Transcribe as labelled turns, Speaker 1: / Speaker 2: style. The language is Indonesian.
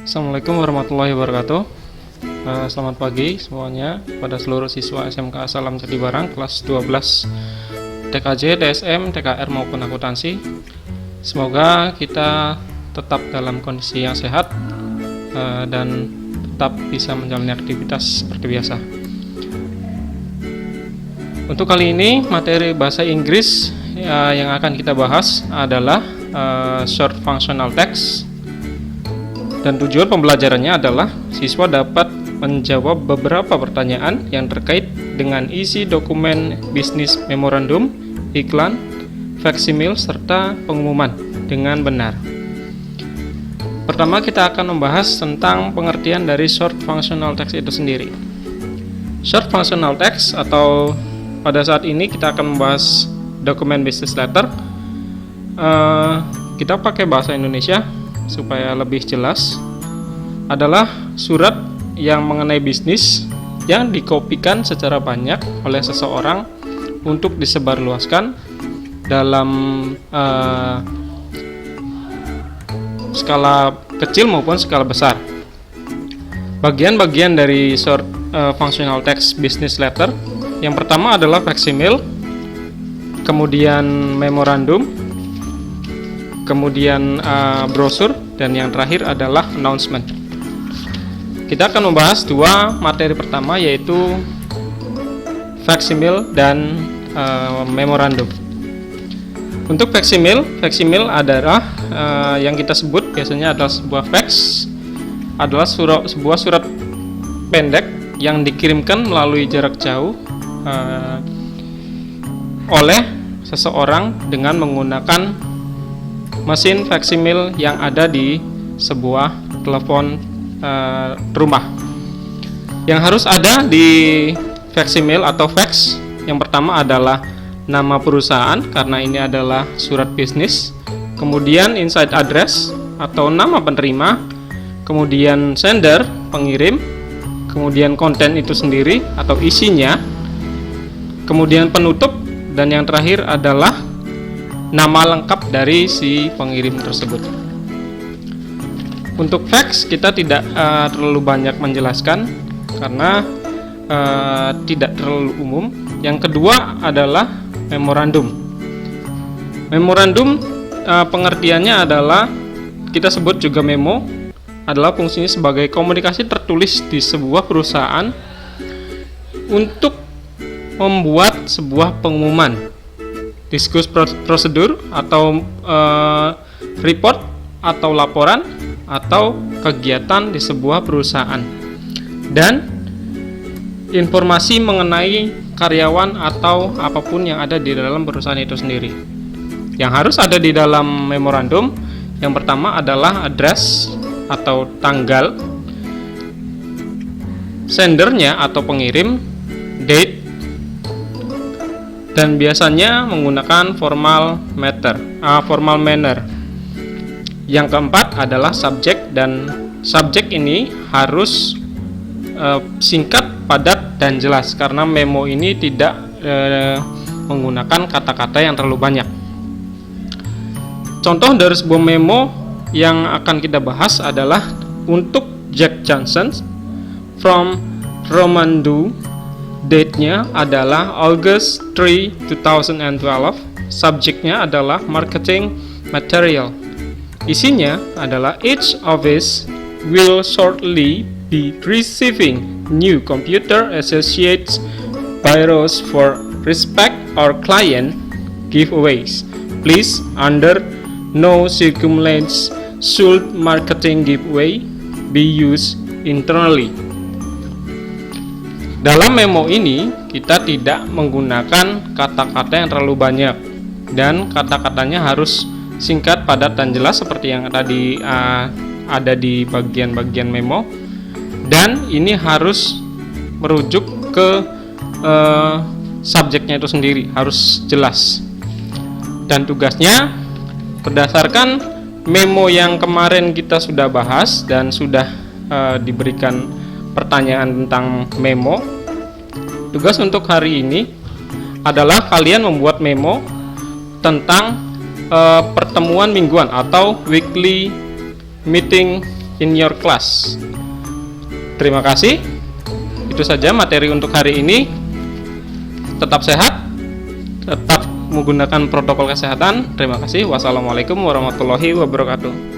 Speaker 1: Assalamualaikum warahmatullahi wabarakatuh. Selamat pagi semuanya pada seluruh siswa SMK Salam Jati Barang kelas 12 TKJ, TSM, TKR maupun akuntansi. Semoga kita tetap dalam kondisi yang sehat dan tetap bisa menjalani aktivitas seperti biasa. Untuk kali ini materi bahasa Inggris yang akan kita bahas adalah short functional text. Dan tujuan pembelajarannya adalah siswa dapat menjawab beberapa pertanyaan yang terkait dengan isi dokumen bisnis memorandum, iklan, faksimil, serta pengumuman dengan benar. Pertama, kita akan membahas tentang pengertian dari short functional text itu sendiri. Short functional text atau pada saat ini kita akan membahas dokumen business letter. Kita pakai bahasa Indonesia supaya lebih jelas, adalah surat yang mengenai bisnis yang dikopikan secara banyak oleh seseorang untuk disebarluaskan dalam skala kecil maupun skala besar. Bagian-bagian dari short functional text business letter, yang pertama adalah faksimil, kemudian memorandum, kemudian brosur, dan yang terakhir adalah announcement. Kita akan membahas dua materi pertama, yaitu faksimil dan memorandum. Untuk faksimil adalah yang kita sebut biasanya adalah sebuah fax, adalah sebuah surat pendek yang dikirimkan melalui jarak jauh oleh seseorang dengan menggunakan mesin faksimil yang ada di sebuah telepon rumah. Yang harus ada di faksimil atau fax, yang pertama adalah nama perusahaan karena ini adalah surat bisnis, kemudian inside address atau nama penerima, kemudian sender, pengirim, kemudian konten itu sendiri atau isinya, kemudian penutup, dan yang terakhir adalah nama lengkap dari si pengirim tersebut. Untuk fax kita tidak terlalu banyak menjelaskan karena tidak terlalu umum. Yang kedua adalah memorandum. Memorandum pengertiannya adalah, kita sebut juga memo, adalah fungsinya sebagai komunikasi tertulis di sebuah perusahaan untuk membuat sebuah pengumuman, diskus prosedur atau report atau laporan atau kegiatan di sebuah perusahaan, dan informasi mengenai karyawan atau apapun yang ada di dalam perusahaan itu sendiri. Yang harus ada di dalam memorandum, yang pertama adalah address atau tanggal, sendernya atau pengirim, date, dan biasanya menggunakan formal manner. Yang keempat adalah subjek, dan subjek ini harus singkat, padat, dan jelas karena memo ini tidak menggunakan kata-kata yang terlalu banyak. Contoh dari sebuah memo yang akan kita bahas adalah untuk Jack Johnson from Roman Doe. Date-nya adalah August 3, 2012. Subjeknya adalah marketing material. Isinya adalah each office will shortly be receiving new computer associates bureaus for respect our client giveaways. Please, under no circumstances should marketing giveaway be used internally. Dalam memo ini kita tidak menggunakan kata-kata yang terlalu banyak, dan kata-katanya harus singkat, padat, dan jelas seperti yang tadi ada di bagian-bagian memo, dan ini harus merujuk ke subjeknya itu sendiri, harus jelas. Dan tugasnya berdasarkan memo yang kemarin kita sudah bahas dan sudah diberikan pertanyaan tentang memo. Tugas untuk hari ini adalah kalian membuat memo tentang pertemuan mingguan atau weekly meeting in your class. Terima kasih. Itu saja materi untuk hari ini. Tetap sehat, tetap menggunakan protokol kesehatan. Terima kasih. Wassalamualaikum warahmatullahi wabarakatuh.